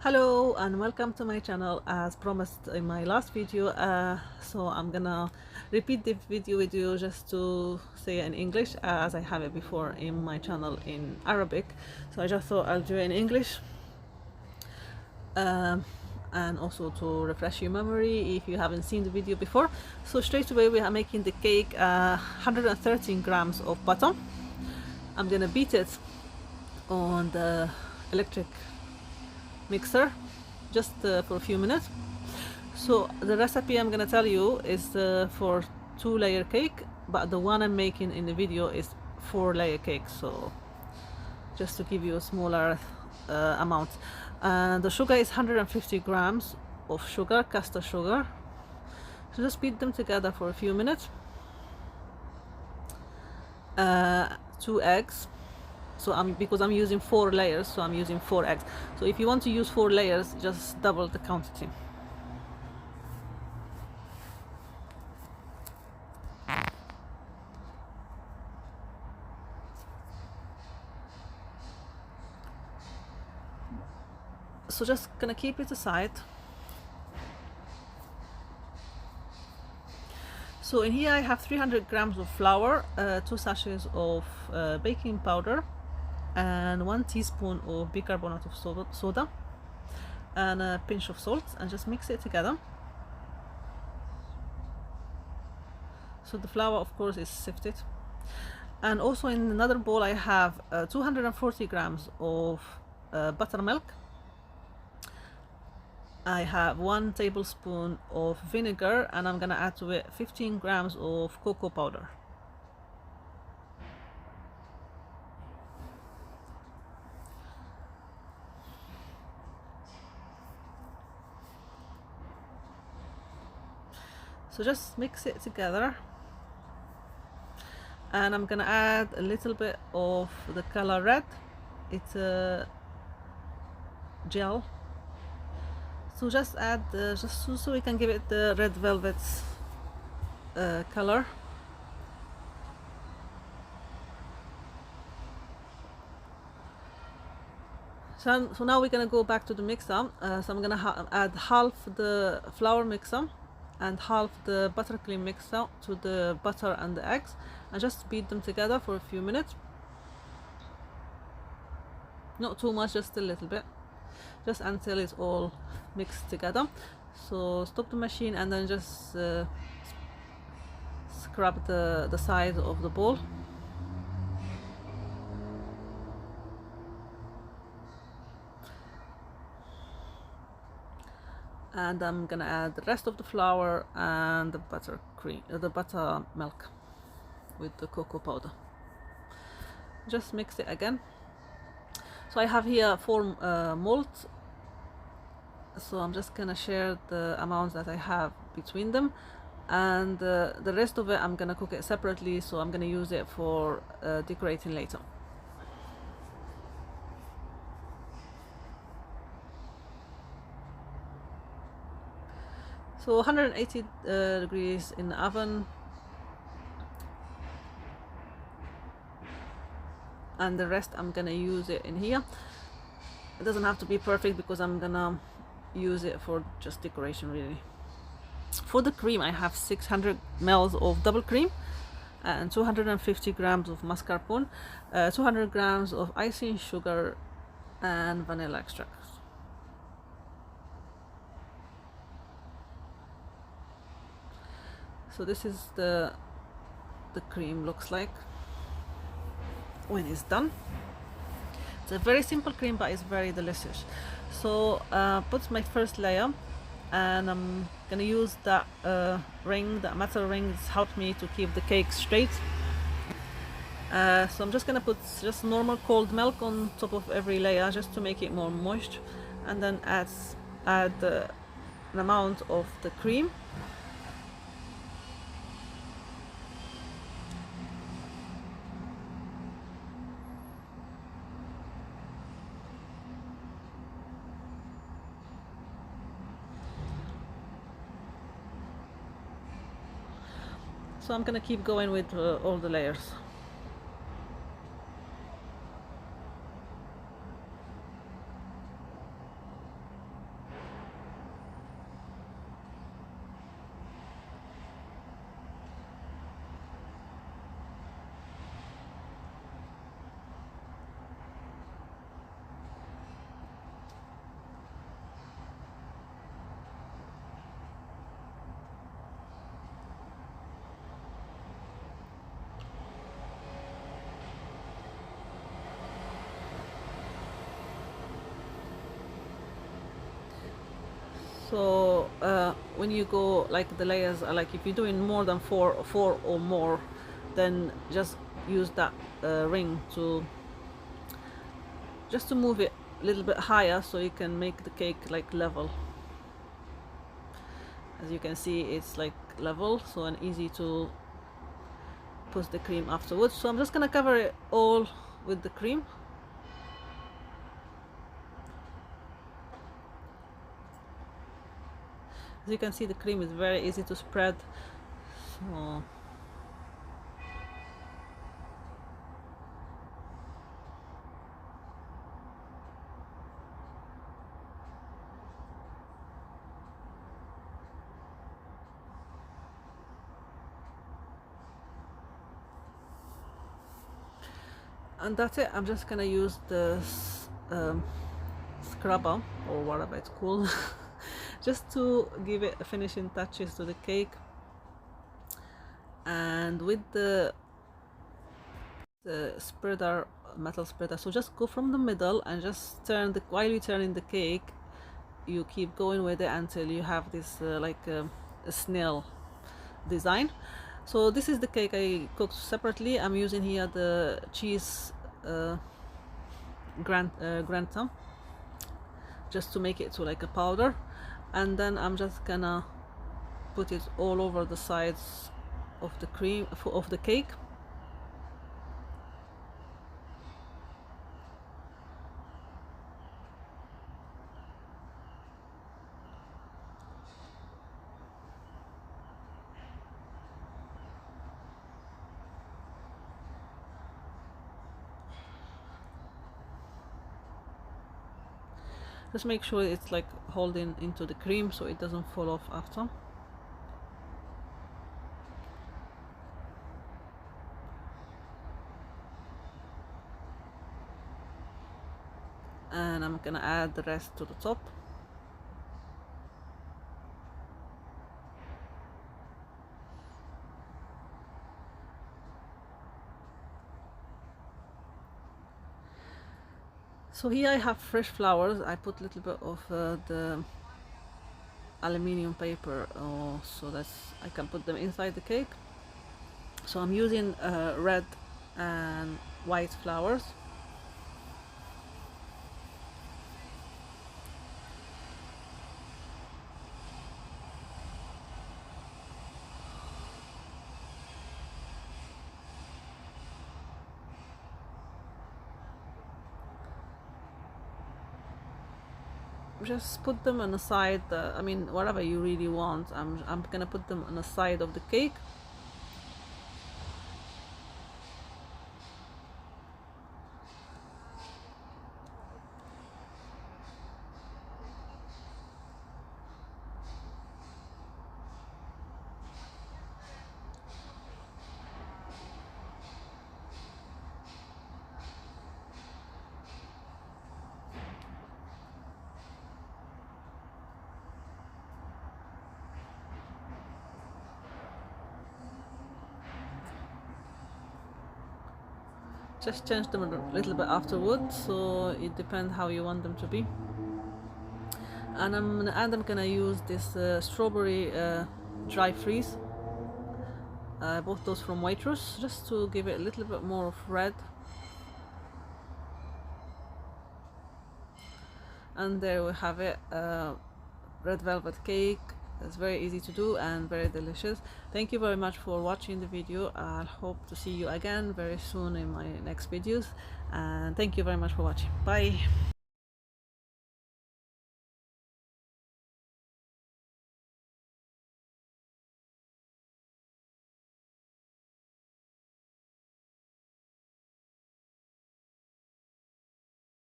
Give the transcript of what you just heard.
Hello and welcome to my channel. As promised in my last video, so I'm gonna repeat the video with you just to say it in English as I have it before in my channel in Arabic. So I just thought I'll do it in English, and also to refresh your memory if you haven't seen the video before. So straight away we are making the cake, 113 grams of butter. I'm gonna beat it on the electric mixer just for a few minutes. So the recipe I'm gonna tell you is for 2-layer cake, but the one I'm making in the video is 4-layer cake, so just to give you a smaller amount. The sugar is 150 grams of sugar, caster sugar. So just beat them together for a few minutes. 2 eggs. So because I'm using 4 layers, so I'm using 4 eggs. So if you want to use 4 layers, just double the quantity. So just gonna keep it aside. So in here I have 300 grams of flour, 2 sachets of baking powder, and 1 teaspoon of bicarbonate of soda, and a pinch of salt, and just mix it together. So the flour, of course, is sifted. And also in another bowl I have 240 grams of buttermilk. I have 1 tablespoon of vinegar, and I'm gonna add to it 15 grams of cocoa powder. So just mix it together, and I'm gonna add a little bit of the color red. It's a gel. So just add just so we can give it the red velvet color. So now we're gonna go back to the mixer. So I'm gonna add half the flour mixer and half the buttercream mixer to the butter and the eggs, and just beat them together for a few minutes. Not too much, just a little bit, just until it's all mixed together. So stop the machine and then just scrub the side of the bowl. And I'm gonna add the rest of the flour and the buttermilk with the cocoa powder. Just mix it again. So I have here 4 molds, so I'm just gonna share the amounts that I have between them, and the rest of it I'm gonna cook it separately, so I'm gonna use it for decorating later. So 180 degrees in the oven, and the rest I'm gonna use it in here. It doesn't have to be perfect because I'm gonna use it for just decoration, really. For the cream I have 600 ml of double cream and 250 grams of mascarpone, 200 grams of icing sugar, and vanilla extract. So this is the cream looks like when it's done. It's a very simple cream, but it's very delicious. So put my first layer, and I'm gonna use that ring, that metal ring. It's helped me to keep the cake straight. So I'm just gonna put just normal cold milk on top of every layer just to make it more moist, and then add an amount of the cream. So I'm gonna keep going with all the layers. So when you go like the layers, like if you're doing more than four or more, then just use that ring to just to move it a little bit higher so you can make the cake like level. As you can see, it's like level, so and easy to put the cream afterwards. So I'm just gonna cover it all with the cream. As you can see, the cream is very easy to spread. So and that's it. I'm just gonna use the scrubber or whatever it's called just to give it finishing touches to the cake. And with the spreader, metal spreader, so just go from the middle and just turn the, while you're turning the cake, you keep going with it until you have this like a snail design. So this is the cake I cooked separately. I'm using here the cheese gratin just to make it to like a powder, and then I'm just gonna put it all over the sides of the cream of the cake. Just make sure it's like holding into the cream so it doesn't fall off after. And I'm gonna add the rest to the top. So here I have fresh flowers. I put a little bit of the aluminium paper so that I can put them inside the cake. So I'm using red and white flowers. Just put them on the side, I mean whatever you really want. I'm gonna put them on the side of the cake. Just change them a little bit afterwards, so it depends how you want them to be. And I'm gonna use this strawberry dry freeze. Both those from Waitrose, just to give it a little bit more of red. And there we have it, red velvet cake. It's very easy to do and very delicious. Thank you very much for watching the video. I hope to see you again very soon in my next videos, and thank you very much for watching. Bye.